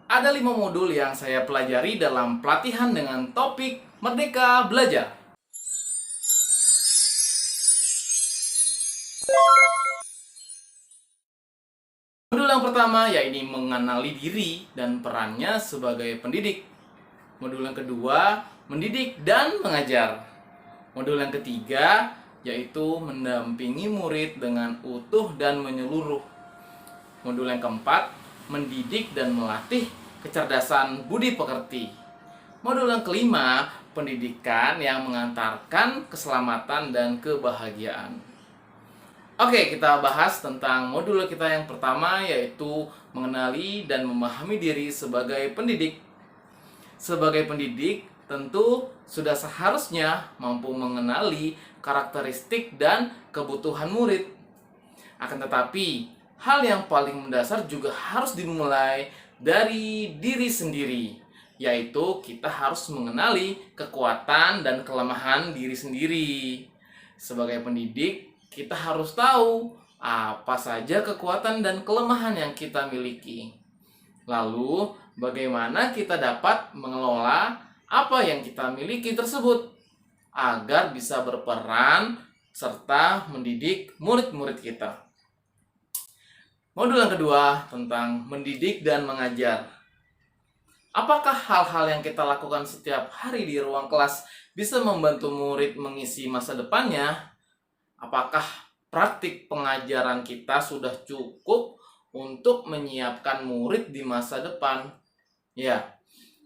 Ada 5 modul yang saya pelajari dalam pelatihan dengan topik Merdeka Belajar. Modul yang pertama yaitu mengenali diri dan perannya sebagai pendidik. Modul yang kedua, mendidik dan mengajar. Modul yang ketiga yaitu mendampingi murid dengan utuh dan menyeluruh. Modul yang keempat, mendidik dan melatih kecerdasan budi pekerti. Modul yang kelima, pendidikan yang mengantarkan keselamatan dan kebahagiaan. Oke, kita bahas tentang modul kita yang pertama, yaitu mengenali dan memahami diri sebagai pendidik. Sebagai pendidik, tentu sudah seharusnya mampu mengenali karakteristik dan kebutuhan murid. Akan tetapi, hal yang paling mendasar juga harus dimulai dari diri sendiri, yaitu kita harus mengenali kekuatan dan kelemahan diri sendiri. Sebagai pendidik, kita harus tahu apa saja kekuatan dan kelemahan yang kita miliki. Lalu, bagaimana kita dapat mengelola apa yang kita miliki tersebut agar bisa berperan serta mendidik murid-murid kita. Modul yang kedua tentang mendidik dan mengajar. Apakah hal-hal yang kita lakukan setiap hari di ruang kelas bisa membantu murid mengisi masa depannya? Apakah praktik pengajaran kita sudah cukup untuk menyiapkan murid di masa depan? Ya,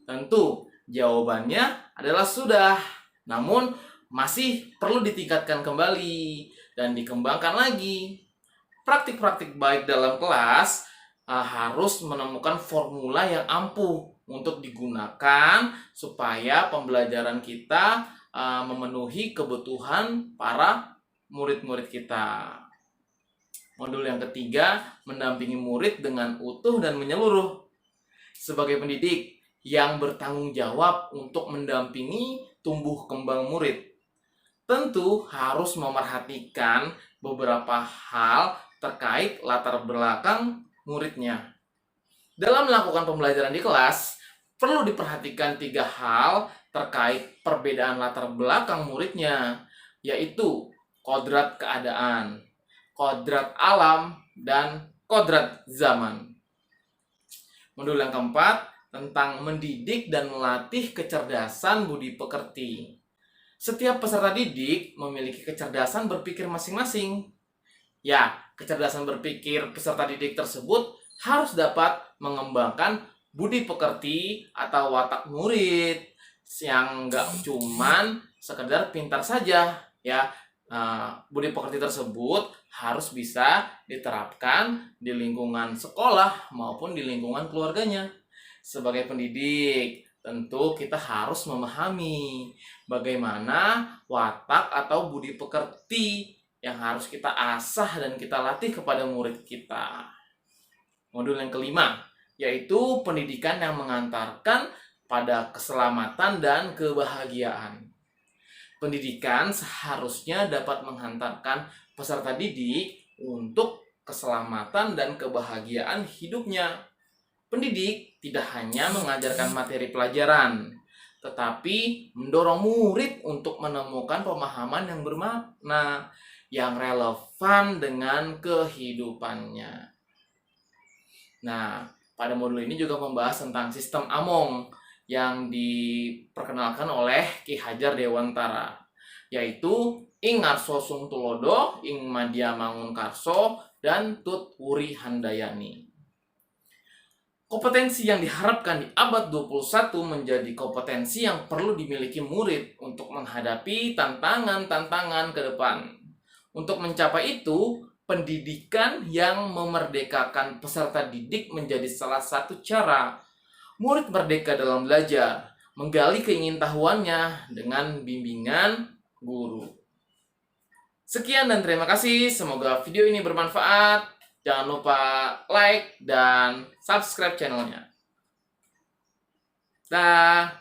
tentu jawabannya adalah sudah. Namun masih perlu ditingkatkan kembali dan dikembangkan lagi. Praktik-praktik baik dalam kelas harus menemukan formula yang ampuh untuk digunakan supaya pembelajaran kita memenuhi kebutuhan para murid-murid kita. Modul yang ketiga, mendampingi murid dengan utuh dan menyeluruh. Sebagai pendidik yang bertanggung jawab untuk mendampingi tumbuh kembang murid, tentu harus memerhatikan beberapa hal terkait latar belakang muridnya. Dalam melakukan pembelajaran di kelas, perlu diperhatikan 3 hal terkait perbedaan latar belakang muridnya, yaitu kodrat keadaan, kodrat alam, dan kodrat zaman. Modul yang keempat tentang mendidik dan melatih kecerdasan budi pekerti. Setiap peserta didik memiliki kecerdasan berpikir masing-masing. Ya, kecerdasan berpikir peserta didik tersebut harus dapat mengembangkan budi pekerti atau watak murid yang nggak cuman sekedar pintar saja, ya. Budi pekerti tersebut harus bisa diterapkan di lingkungan sekolah maupun di lingkungan keluarganya. Sebagai pendidik, tentu kita harus memahami bagaimana watak atau budi pekerti yang harus kita asah dan kita latih kepada murid kita. Modul yang kelima, yaitu pendidikan yang mengantarkan pada keselamatan dan kebahagiaan. Pendidikan seharusnya dapat menghantarkan peserta didik untuk keselamatan dan kebahagiaan hidupnya. Pendidik tidak hanya mengajarkan materi pelajaran, tetapi mendorong murid untuk menemukan pemahaman yang bermakna, yang relevan dengan kehidupannya. Nah, pada modul ini juga membahas tentang sistem Among yang diperkenalkan oleh Ki Hajar Dewantara, yaitu Ing Ngarso Sung Tulodo, Ing Madya Mangunkarso, dan Tut Wuri Handayani. Kompetensi yang diharapkan di abad 21 menjadi kompetensi yang perlu dimiliki murid untuk menghadapi tantangan-tantangan ke depan. Untuk mencapai itu, pendidikan yang memerdekakan peserta didik menjadi salah satu cara. Murid merdeka dalam belajar, menggali keingintahuannya dengan bimbingan guru. Sekian dan terima kasih. Semoga video ini bermanfaat. Jangan lupa like dan subscribe channelnya. Dah.